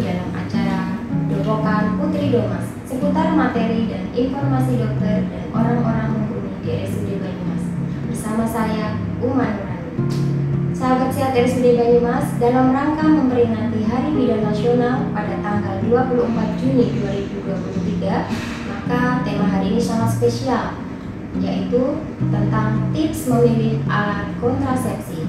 dalam acara Dopokan Putri Domas seputar materi dan informasi dokter dan orang-orang mumpuni di RSUD Banyumas. Bersama saya, Uma Nurani. Sahabat sehat RSUD Banyumas, dalam rangka memperingati Hari Bidan Nasional pada tanggal 24 Juni 2023, maka tema hari ini sangat spesial, yaitu tentang tips memilih alat kontrasepsi.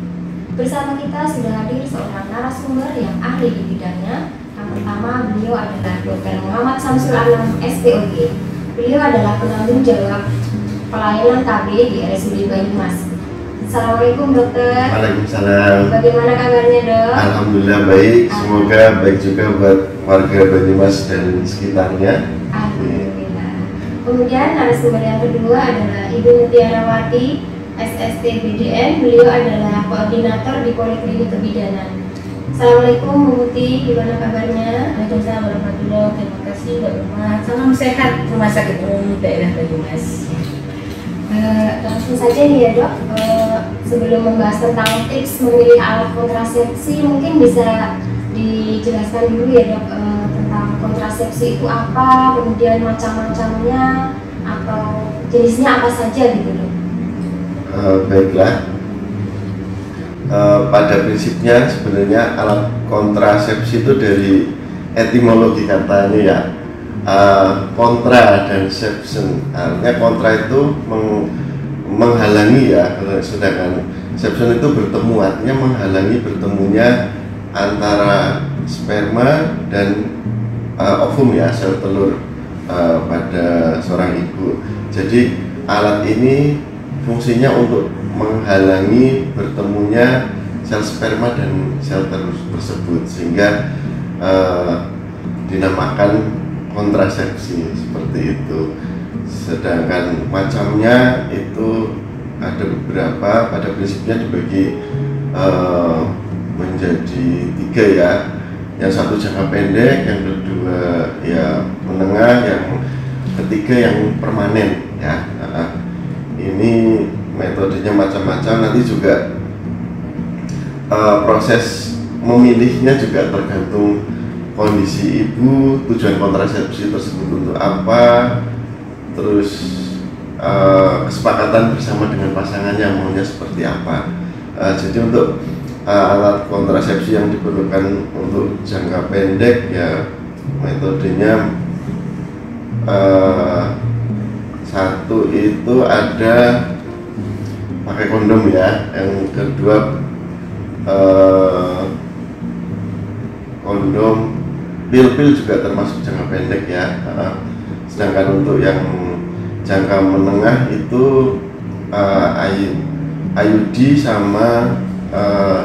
Bersama kita sudah hadir seorang narasumber yang ahli di bidangnya. Yang pertama, beliau adalah Dr. Muhammad Samsul Alam, SPOG. Beliau adalah penanggung jawab pelayanan KB di RSUD Banyumas. Assalamualaikum dokter. Waalaikumsalam. Bagaimana kabarnya dok? Alhamdulillah baik. Semoga baik juga buat warga Banyumas dan sekitarnya. Alhamdulillah. Kemudian narasumber yang kedua adalah Ibu Mutiarawati, SST BDN. Beliau adalah koordinator di Poliklinik Kebidanan. Assalamualaikum Bu Muti, gimana kabarnya? Waalaikumsalam warahmatullahi wabarakatuh. Terima kasih Mbak Uma. Salam sehat Rumah Sakit Umum Daerah Banyumas. Langsung saja nih ya dok, sebelum membahas tentang tips memilih alat kontrasepsi, mungkin bisa dijelaskan dulu ya dok, tentang kontrasepsi itu apa, kemudian macam-macamnya atau jenisnya apa saja gitu dok. Baiklah. Pada prinsipnya sebenarnya alat kontrasepsi itu dari etimologi katanya ya, kontra dan sepsen. Artinya kontra itu menghalangi ya, sedangkan sepsen itu bertemu, artinya menghalangi bertemunya antara sperma dan ovum ya, sel telur pada seorang ibu. Jadi alat ini fungsinya untuk menghalangi bertemunya sel sperma dan sel telur tersebut, sehingga dinamakan kontrasepsi seperti itu. Sedangkan macamnya itu ada beberapa, pada prinsipnya dibagi menjadi 3 ya. Yang satu jangka pendek, yang kedua ya menengah, yang ketiga yang permanen ya. Ini metodenya macam-macam, nanti juga proses memilihnya juga tergantung kondisi ibu, tujuan kontrasepsi tersebut untuk apa, terus kesepakatan bersama dengan pasangannya maunya seperti apa. Jadi untuk alat kontrasepsi yang diperlukan untuk jangka pendek ya metodenya satu itu ada pakai kondom ya, yang kedua kondom, pil-pil juga termasuk jangka pendek ya. Sedangkan untuk yang jangka menengah itu IUD sama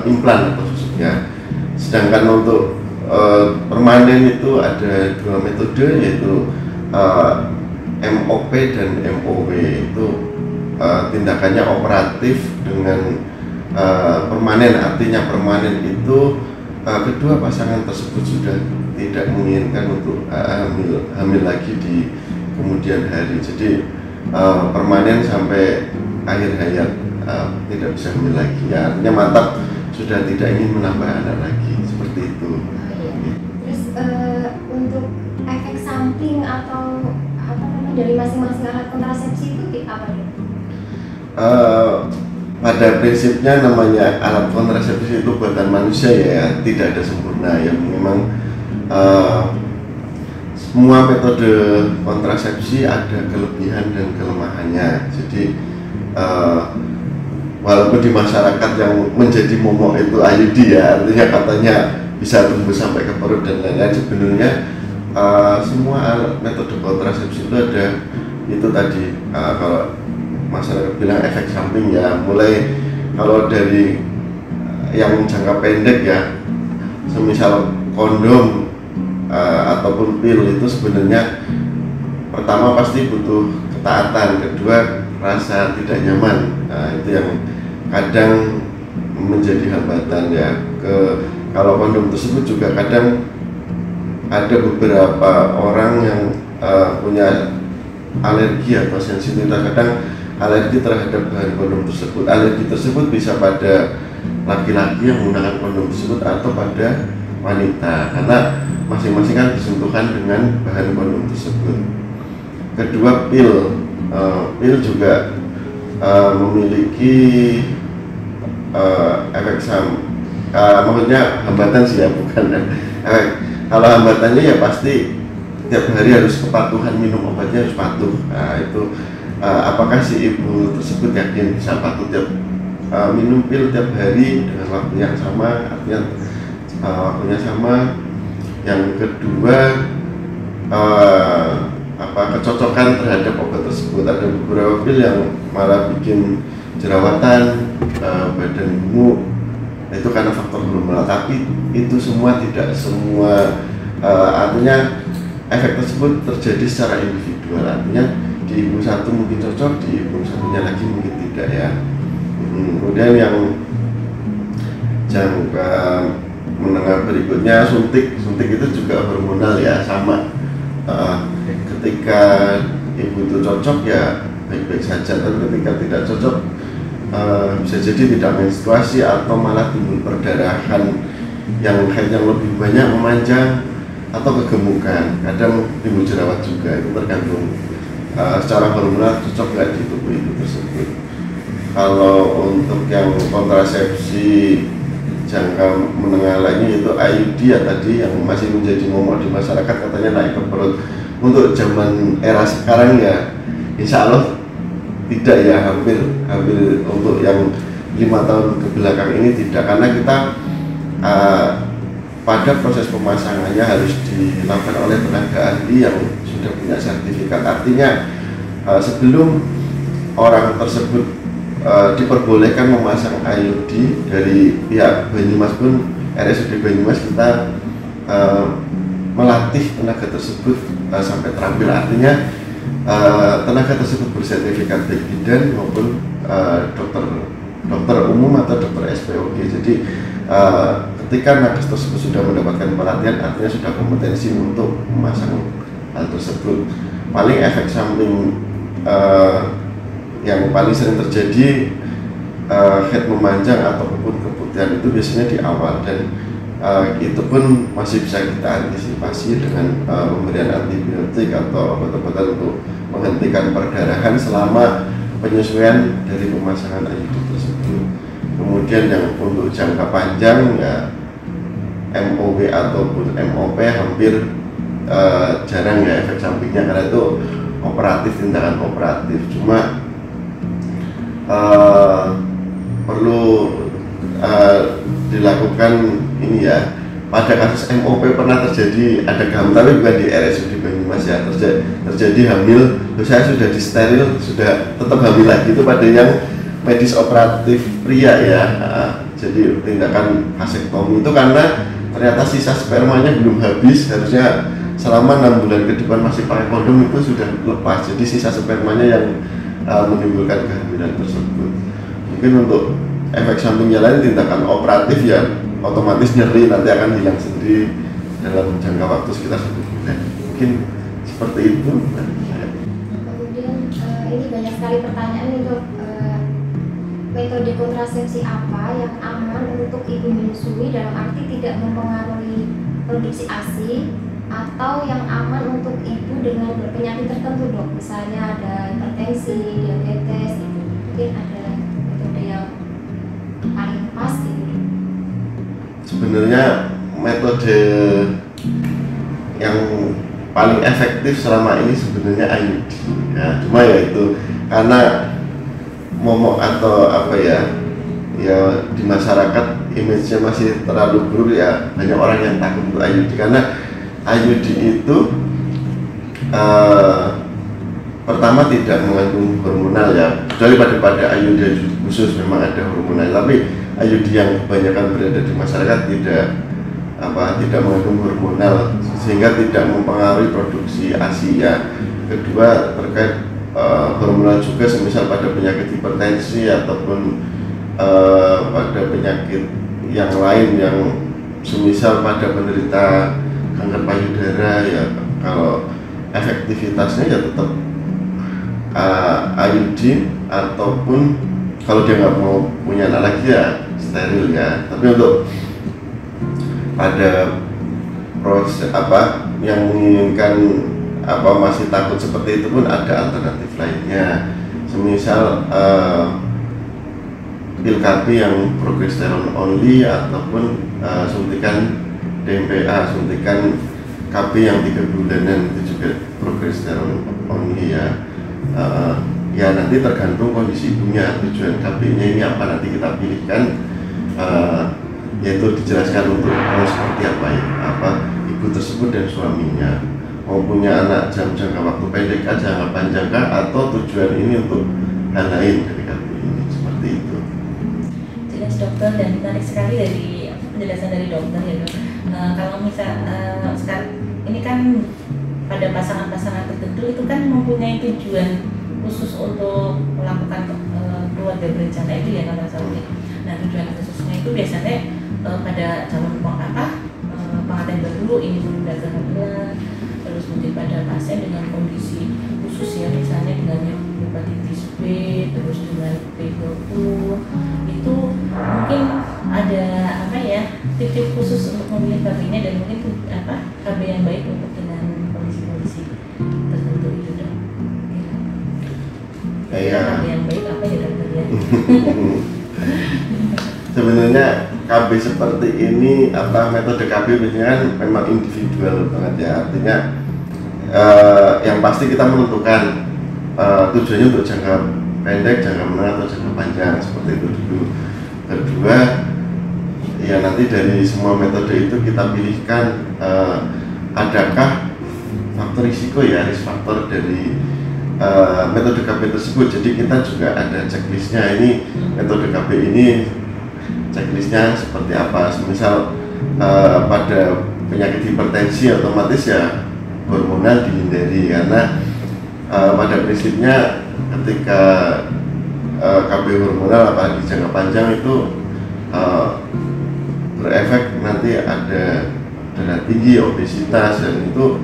implan atau susuk ya. Sedangkan untuk permanen itu ada 2 metode, yaitu MOP dan MOW. Itu tindakannya operatif dengan permanen, artinya permanen itu kedua pasangan tersebut sudah tidak menginginkan untuk hamil lagi di kemudian hari. Jadi permanen sampai akhir hayat, tidak bisa hamil lagi ya, artinya mantap sudah tidak ingin menambah anak lagi, seperti itu. Terus untuk efek samping atau apa namanya dari masing-masing alat kontrasepsi itu apa dok? Pada prinsipnya namanya alat kontrasepsi itu buatan manusia ya, tidak ada sempurna ya. Memang semua metode kontrasepsi ada kelebihan dan kelemahannya. Jadi walaupun di masyarakat yang menjadi momok itu IUD ya, artinya katanya bisa tumbuh sampai ke perut dan lain-lain, sebenarnya semua metode kontrasepsi itu ada itu tadi, kalau masyarakat bilang efek samping ya, mulai kalau dari yang jangka pendek ya, semisal kondom ataupun pil, itu sebenarnya pertama pasti butuh ketaatan, kedua rasa tidak nyaman. Itu yang kadang menjadi hambatan ya. Kalau kondom tersebut juga kadang ada beberapa orang yang punya alergi atau sensitivitas, kadang alergi terhadap bahan kondom tersebut. Alergi tersebut bisa pada laki-laki yang menggunakan kondom tersebut atau pada wanita, karena masing-masing kan bersentuhan dengan bahan kondom tersebut. Kedua, pil juga memiliki efek maksudnya hambatan sih ya, bukan efek. Kalau hambatannya ya pasti tiap hari harus kepatuhan, minum obatnya harus patuh. Nah, itu apakah si ibu tersebut yakin bisa patuh tiap minum pil tiap hari dengan waktu yang sama, artinya waktunya sama. Yang kedua, kecocokan terhadap obat tersebut. Ada beberapa pil yang malah bikin jerawatan, badan gemuk, itu karena faktor hormonal. Tapi itu semua tidak semua, artinya efek tersebut terjadi secara individual. Artinya di ibu satu mungkin cocok, di ibu satunya lagi mungkin tidak ya. Kemudian yang jangka menengah berikutnya, suntik itu juga hormonal ya, sama. Ketika ibu itu cocok ya baik-baik saja, tapi ketika tidak cocok bisa jadi tidak menstruasi atau malah timbul perdarahan yang haidnya lebih banyak, memanjang, atau kegemukan. Kadang timbul jerawat juga, itu tergantung secara hormonal cocok nggak di tubuh ibu tersebut. Kalau untuk yang kontrasepsi jangka menengah lainnya yaitu IUD ya, tadi yang masih menjadi momok di masyarakat, katanya naik ke perut. Untuk zaman era sekarang ya insya Allah tidak ya, hampir untuk yang 5 tahun ke belakang ini tidak, karena kita pada proses pemasangannya harus dilakukan oleh tenaga ahli yang sudah punya sertifikat. Artinya sebelum orang tersebut diperbolehkan memasang IUD dari pihak Banyumas pun, RSUD Banyumas, kita melatih tenaga tersebut sampai terampil. Artinya tenaga tersebut bersertifikat baik bidan maupun dokter umum atau dokter SPOG. Jadi ketika nakes tersebut sudah mendapatkan pelatihan, artinya sudah kompetensi untuk memasang hal tersebut. Paling efek samping yang paling sering terjadi, head memanjang ataupun keputihan, itu biasanya di awal, dan itu pun masih bisa kita antisipasi dengan pemberian antibiotik atau obat-obatan untuk menghentikan perdarahan selama penyesuaian dari pemasangan IUD tersebut. Kemudian yang untuk jangka panjang ya MOW ataupun MOP hampir jarang ya efek sampingnya, karena itu operatif, tindakan operatif. Cuma perlu dilakukan ini ya. Pada kasus MOP pernah terjadi, ada hamil, tapi bukan di RSUD Banyumas ya, terjadi hamil, saya sudah disteril, sudah tetap hamil lagi. Itu pada yang medis operatif pria ya. Jadi tindakan vasektomi itu karena ternyata sisa spermanya belum habis, harusnya selama 6 bulan ke depan masih pakai kondom, itu sudah lepas. Jadi sisa spermanya yang menimbulkan kehamilan tersebut. Mungkin untuk efek sampingnya lain, tindakan operatif ya otomatis nyeri, nanti akan hilang sendiri dalam jangka waktu sekitar 1 bulan. Mungkin seperti itu. Kemudian ini banyak sekali pertanyaan untuk metode kontrasepsi apa yang aman untuk ibu menyusui, dalam arti tidak mempengaruhi produksi ASI, atau yang aman untuk ibu dengan berpenyakit tertentu, dok, misalnya ada hipertensi, diabetes, gitu. Mungkin ada metode yang paling pas gitu. Sebenarnya metode yang paling efektif selama ini sebenarnya IUD ya, cuma ya itu karena momok atau apa ya di masyarakat image-nya masih terlalu buruk ya, banyak orang yang takut untuk IUD, karena IUD itu pertama tidak mengandung hormonal ya, kecuali pada IUD khusus memang ada hormonal, tapi IUD yang kebanyakan berada di masyarakat tidak mengandung hormonal, sehingga tidak mempengaruhi produksi ASI ya. Kedua, terkait hormonal juga, semisal pada penyakit hipertensi ataupun pada penyakit yang lain yang semisal pada penderita kanker payudara ya, kalau efektivitasnya ya tetap IUD, ataupun kalau dia nggak mau punya anak lagi ya steril ya. Tapi untuk pada proses yang menginginkan masih takut seperti itu pun ada alternatif lainnya, semisal pil KB yang progesteron only ataupun suntikan DMPA, suntikan KB yang 3 bulanan itu juga progesteron only ya. Ya nanti tergantung kondisi ibunya, tujuan KB-nya ini apa nanti kita pilihkan, yaitu dijelaskan untuk mau seperti apa ya, ibu tersebut dan suaminya mau punya anak dalam jangka waktu pendek jangka panjang atau tujuan ini untuk hal lain dari KB ini, seperti itu. Jelas dokter, dan menarik sekali dari penjelasan dari dokter ya dok. Kalau misal sekarang ini kan pada pasangan-pasangan tertentu itu kan mempunyai tujuan khusus untuk melakukan keluarga berencana itu ya kalau misalnya. Nah tujuan khususnya itu biasanya pada calon pengantin baru ingin menunda kehamilan, terus mungkin pada pasien dengan kondisi khusus ya, misalnya dengan hepatitis B, terus dengan PKU, itu mungkin ada tip-tip khusus untuk memilih KB-nya dan mungkin KB yang baik untuk dengan kondisi-kondisi tertentu itu dok. KB yang baik apa ya dokter ya? Sebenarnya KB seperti ini metode KB biasanya kan memang individual banget ya, artinya yang pasti kita menentukan tujuannya untuk jangka pendek, jangka menengah atau jangka panjang, seperti itu dulu. Kedua ya nanti dari semua metode itu kita pilihkan adakah faktor risiko ya, risk faktor dari metode KB tersebut. Jadi kita juga ada checklistnya, ini metode KB ini checklistnya seperti apa. Misal pada penyakit hipertensi otomatis ya hormonal dihindari, karena pada prinsipnya ketika KB hormonal apalagi jangka panjang itu berefek nanti ada darah tinggi, obesitas, dan itu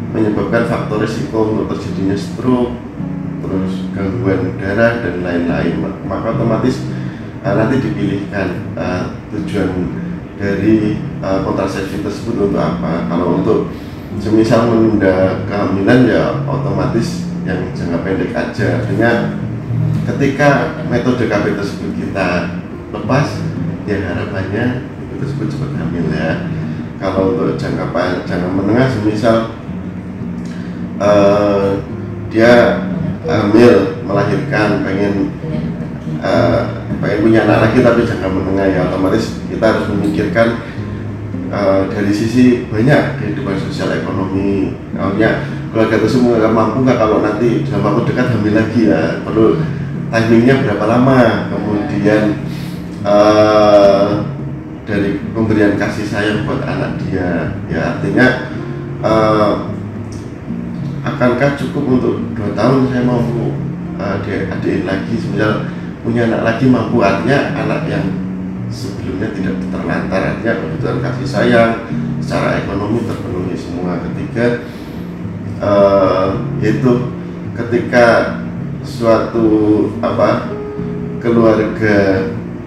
menyebabkan faktor risiko untuk terjadinya stroke, terus gangguan darah dan lain-lain. Maka otomatis nanti dipilihkan tujuan dari kontrasepsi tersebut untuk apa. Kalau untuk semisal menunda kehamilan ya otomatis yang jangka pendek aja. Artinya ketika metode KB tersebut kita lepas, ya harapannya itu tersebut cepat hamil ya. Kalau untuk jangka menengah semisal dia hamil, melahirkan, pengen punya anak lagi tapi jangka menengah, ya otomatis kita harus memikirkan dari sisi banyak kehidupan sosial ekonomi. Namanya keluarga tersebut mampu nggak kalau nanti dalam waktu dekat hamil lagi, ya perlu timingnya berapa lama, kemudian dari pemberian kasih sayang buat anak dia, ya artinya akankah cukup untuk 2 tahun saya mampu adiin lagi, misal punya anak lagi mampu, artinya anak yang sebelumnya tidak terlantar, artinya kebutuhan kasih sayang secara ekonomi terpenuhi semua. Ketiga yaitu ketika suatu keluarga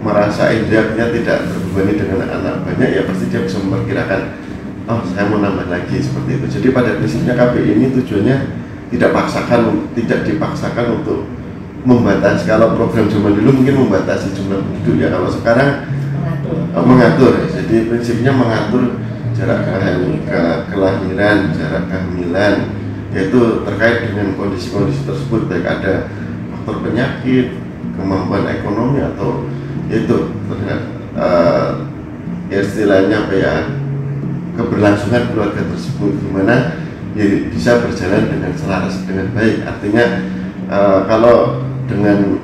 merasa indahnya tidak terbebani dengan anak banyak, ya pasti dia bisa memperkirakan, oh saya mau nambah lagi, seperti itu. Jadi pada prinsipnya KB ini tujuannya tidak dipaksakan untuk membatasi. Kalau program zaman dulu mungkin membatasi jumlah penduduk, ya kalau sekarang mengatur. Jadi prinsipnya mengatur jarak kelahiran, jarak kehamilan, yaitu terkait dengan kondisi-kondisi tersebut, baik ada faktor penyakit, kemampuan ekonomi, atau yaitu istilahnya keberlangsungan keluarga tersebut, gimana ya bisa berjalan dengan selaras dengan baik. Artinya kalau dengan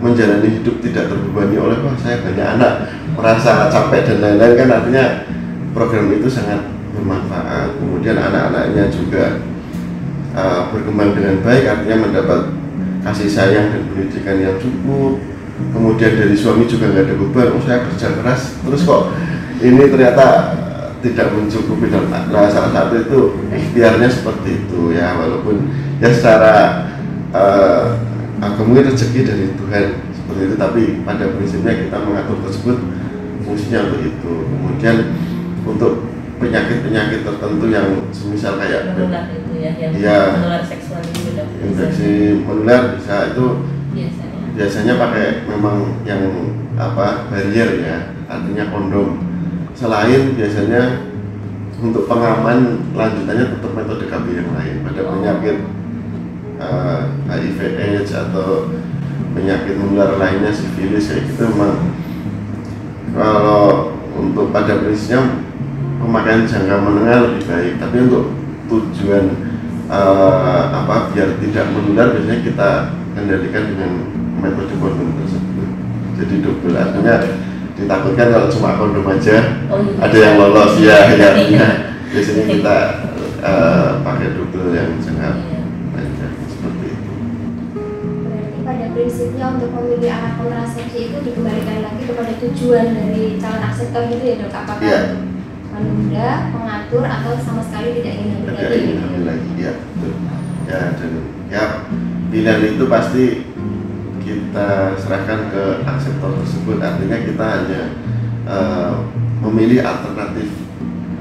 menjalani hidup tidak terbebani oleh saya banyak anak, merasa capek dan lain-lain, kan artinya program itu sangat bermanfaat. Kemudian anak-anaknya juga berkembang dengan baik, artinya mendapat kasih sayang dan pendidikan yang cukup. Kemudian dari suami juga nggak ada beban, saya kerja keras terus kok ini ternyata tidak mencukupi. Nah, salah satu itu ikhtiarnya seperti itu ya, walaupun ya secara mungkin rezeki dari Tuhan seperti itu, tapi pada prinsipnya kita mengatur tersebut fungsinya untuk itu. Kemudian untuk penyakit-penyakit tertentu yang semisal kayak menular itu ya, yang iya, menular seksual itu dok. infeksi menular bisa itu Biasanya. biasanya pakai memang yang barrier ya, artinya kondom. Selain biasanya untuk pengaman lanjutannya tetap metode KB yang lain pada penyakit HIV/AIDS atau penyakit menular lainnya, sifilis kayak gitu. Memang kalau untuk pada prinsipnya pemakaian jangka menengah lebih baik, tapi untuk tujuan biar tidak menular biasanya kita kendalikan dengan metode kondom tersebut. Jadi double, artinya ditakutkan kalau cuma kondom aja ada yang lolos ya, biasanya kita pakai double yang jangka panjang seperti itu. Berarti pada prinsipnya untuk memilih alat kontrasepsi itu dikembalikan lagi kepada tujuan dari calon akseptor gitu ya dok, apakah untuk menunda, mengatur, atau sama sekali tidak ingin hamil lagi? Ya, betul. Ya, dan ya pilihan itu pasti kita serahkan ke akseptor tersebut. Artinya kita hanya memilih alternatif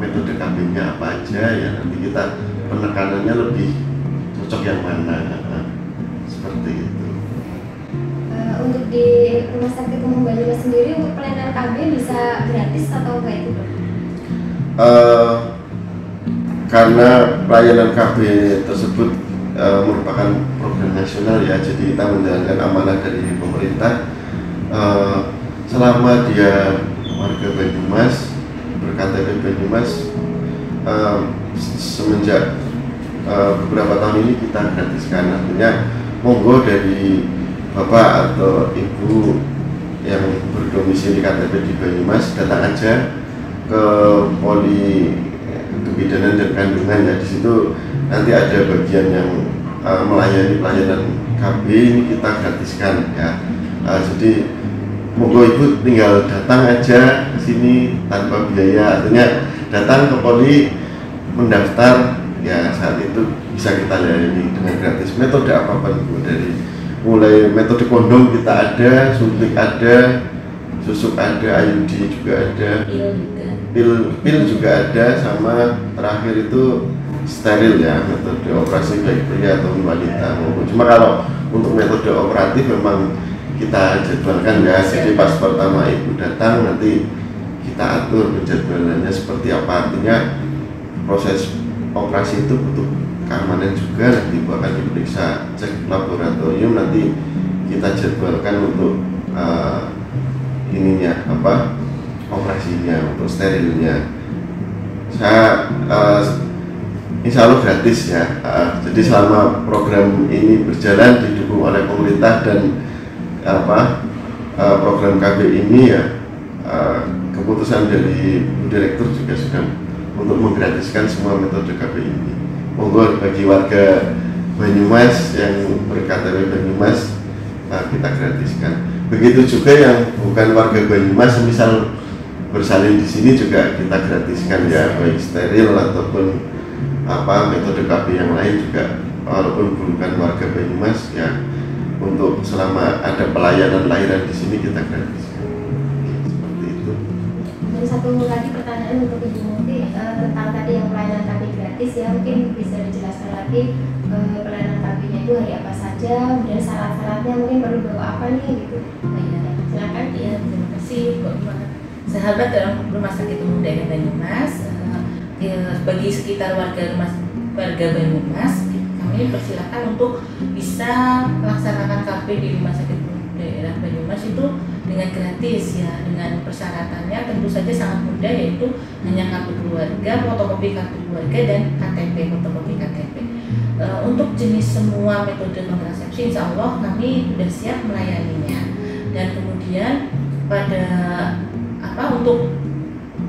metode KB-nya apa aja ya, nanti kita penekanannya lebih cocok yang mana, seperti itu. Untuk di Rumah Sakit Umum Banyumas sendiri untuk pelayanan KB bisa gratis atau enggak itu dok? Karena pelayanan KB tersebut merupakan program nasional ya, jadi kita menjalankan amanah dari pemerintah. Selama dia warga Banyumas, berKTP Banyumas, semenjak beberapa tahun ini kita gratiskan. Artinya monggo dari bapak atau ibu yang berdomisili KTP di Banyumas datang aja ke Poli Kebidanan dan Kandungan ya. Di situ nanti ada bagian yang melayani pelayanan KB, ini kita gratiskan ya. Jadi monggo ibu tinggal datang aja ke sini tanpa biaya, artinya datang ke Poli mendaftar ya, saat itu bisa kita layani dengan gratis. Metode apapun ibu, dari mulai metode kondom kita ada, suntik ada, susuk ada, IUD juga ada, pil juga ada, sama terakhir itu steril ya, metode operasi baik pria atau wanita. Cuma kalau untuk metode operatif memang kita jadwalkan ya, jadi pas pertama ibu datang nanti kita atur penjadwalannya seperti apa. Artinya proses operasi itu butuh keamanan juga, nanti ibu akan diperiksa, cek laboratorium, nanti kita jadwalkan untuk operasinya, untuk sterilnya. Saya insya Allah gratis ya. Jadi selama program ini berjalan didukung oleh pemerintah dan program KB ini ya, keputusan dari Bu Direktur juga sudah untuk menggratiskan semua metode KB ini. Monggo bagi warga Banyumas yang berKTP Banyumas, kita gratiskan. Begitu juga yang bukan warga Banyumas, misal bersalin di sini juga kita gratiskan ya, baik steril ataupun metode KB yang lain juga, walaupun bukan warga Banyumas ya, untuk selama ada pelayanan lahiran di sini kita gratiskan. Seperti itu. Dan satu lagi pertanyaan untuk Ibu Muti tentang tadi yang pelayanan KB gratis ya, mungkin bisa dijelaskan lagi pelayanan KB-nya itu hari apa saja, kemudian syarat-syaratnya mungkin perlu bawa apa nih gitu. Silakan. Ya, terima kasih sahabat dalam Rumah Sakit Umum Daerah Banyumas. Bagi sekitar warga Banyumas, kami persilakan untuk bisa melaksanakan KB di Rumah Sakit Umum Daerah Banyumas itu dengan gratis ya, dengan persyaratannya tentu saja sangat mudah, yaitu hanya kartu keluarga, fotokopi kartu keluarga, dan KTP, fotokopi KTP. Untuk jenis semua metode kontrasepsi insya Allah kami sudah siap melayaninya. Dan kemudian pada untuk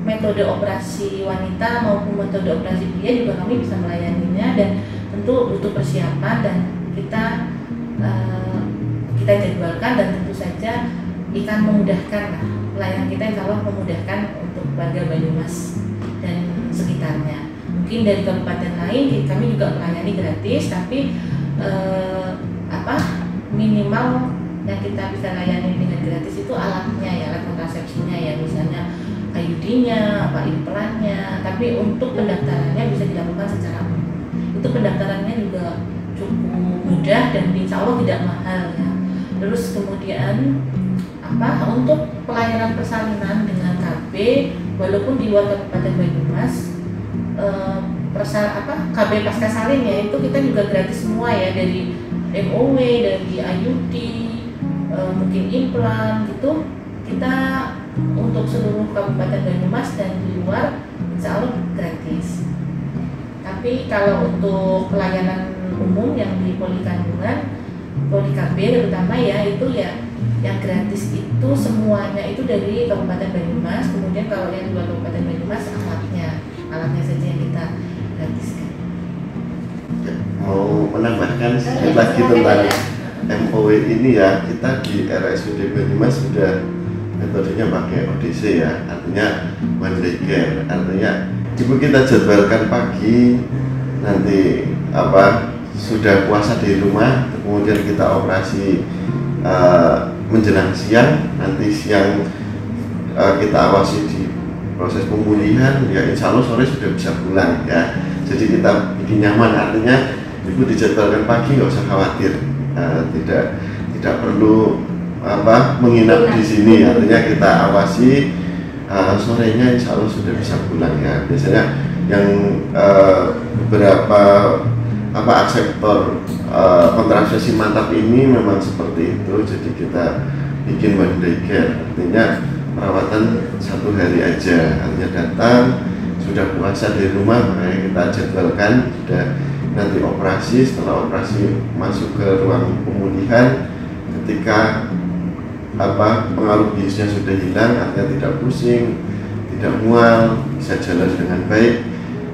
metode operasi wanita maupun metode operasi pria juga kami bisa melayaninya, dan tentu butuh persiapan dan kita jadwalkan, dan tentu saja akan memudahkan pelayanan kita, insya Allah memudahkan untuk warga Banyumas dan sekitarnya. Mungkin dari kabupaten lain kami juga melayani gratis, tapi minimal yang kita bisa layani dengan gratis itu alatnya ya, alat kontrasepsinya ya, misalnya IUD-nya, apa implannya, tapi untuk pendaftarannya bisa dilakukan secara umum. Itu pendaftarannya juga cukup mudah dan insya Allah tidak mahal ya. Terus kemudian untuk pelayanan persalinan dengan KB, walaupun di luar Kabupaten Banyumas, KB pasca salin ya itu kita juga gratis semua ya, dari MOW, dari IUD, mungkin implan gitu, kita untuk seluruh Kabupaten Banyumas dan di luar insya Allah gratis. Tapi kalau untuk pelayanan umum yang di Poli Kandungan, Poli KB terutama ya, itu ya yang gratis itu semuanya itu dari Kabupaten Banyumas. Kemudian kalau yang di luar Kabupaten Banyumas alatnya saja yang kita gratiskan. Mau menambahkan sedikit lagi tentang MOW ini ya, kita di RSUD Banyumas sudah metodenya pakai ODC ya, artinya one day care, artinya ibu kita jadwalkan pagi, nanti sudah puasa di rumah, kemudian kita operasi menjelang siang, nanti siang kita awasi di proses pemulihan, ya insya Allah sore sudah bisa pulang ya. Jadi kita bikin nyaman, artinya ibu dijadwalkan pagi nggak usah khawatir, tidak perlu menginap di sini, artinya kita awasi sorenya insya Allah sudah bisa pulang ya. Biasanya yang beberapa akseptor kontrasepsi mantap ini memang seperti itu, jadi kita bikin one day care, artinya perawatan 1 hari aja, artinya datang sudah puasa di rumah, makanya kita jadwalkan sudah nanti operasi, setelah operasi masuk ke ruang pemulihan, ketika pengaruh biusnya sudah hilang, artinya tidak pusing, tidak mual, bisa jalan dengan baik,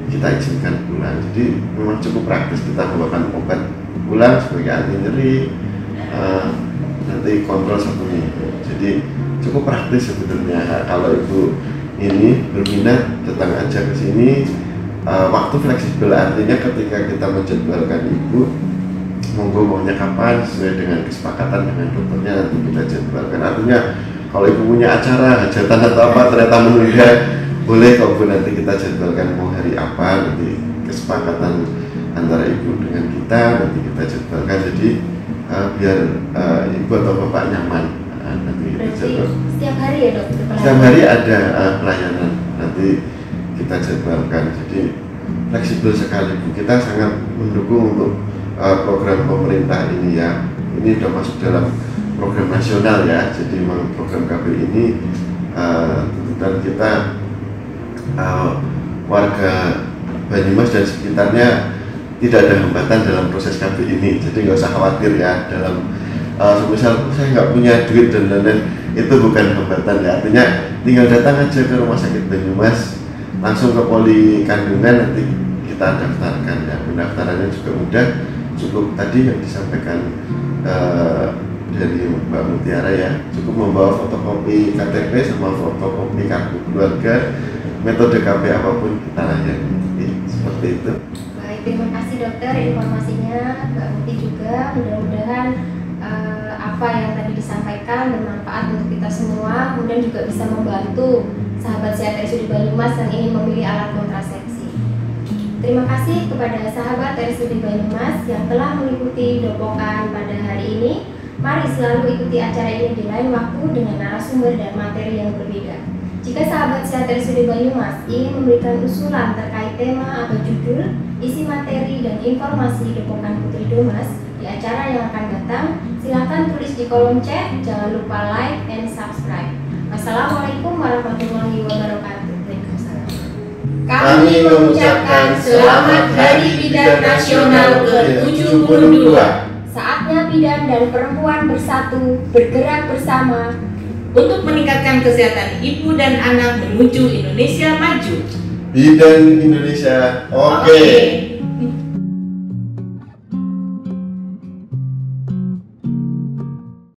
kita izinkan pulang. Jadi memang cukup praktis, kita bawakan obat pulang sebagai anti nyeri, nanti kontrol 1 minggu. Jadi cukup praktis sebetulnya. Kalau ibu ini berminat, datang aja ke sini. Waktu fleksibel, artinya ketika kita menjadwalkan ibu, monggo maunya kapan sesuai dengan kesepakatan dengan dokternya, nanti kita jadwalkan. Artinya kalau ibu punya acara, hajatan atau apa ternyata menunda, boleh kok Bu, nanti kita jadwalkan mau hari apa, nanti kesepakatan antara ibu dengan kita, nanti kita jadwalkan. Jadi biar ibu atau bapak nyaman, nanti kita jadwal. Setiap hari ya dok? Setiap hari ada pelayanan, nanti kita jadwalkan. Jadi fleksibel sekali Bu, kita sangat mendukung untuk program pemerintah ini ya. Ini sudah masuk dalam program nasional ya, jadi memang program KB ini dan kita warga Banyumas dan sekitarnya tidak ada hambatan dalam proses KB ini, jadi nggak usah khawatir ya dalam semisal saya nggak punya duit dan lain-lain, itu bukan hambatan ya, artinya tinggal datang aja ke rumah sakit Banyumas, langsung ke Poli Kandungan, nanti kita daftarkan ya. Pendaftarannya juga mudah, cukup tadi yang disampaikan dari Mbak Mutiara ya, cukup membawa fotokopi KTP sama fotokopi kartu keluarga, metode KB apapun kita layani. Seperti itu. Baik, terima kasih dokter informasinya, Mbak Muti juga. Mudah-mudahan apa yang tadi disampaikan bermanfaat untuk kita semua, kemudian juga bisa membantu sahabat sehat RSUD Banyumas yang ingin memilih alat kontrasepsi. Terima kasih kepada sahabat RSUD Banyumas yang telah mengikuti Dopokan pada hari ini. Mari selalu ikuti acara ini di lain waktu dengan narasumber dan materi yang berbeda. Jika sahabat sehat RSUD Banyumas ingin memberikan usulan terkait tema atau judul, isi materi dan informasi Dopokan Putri Domas di acara yang akan datang, silakan tulis di kolom chat. Jangan lupa like and subscribe. Wassalamualaikum warahmatullahi wabarakatuh. Kami mengucapkan Selamat Hari Bidan Nasional ke-72. Saatnya bidan dan perempuan bersatu, bergerak bersama untuk meningkatkan kesehatan ibu dan anak menuju Indonesia maju. Bidan Indonesia, oke.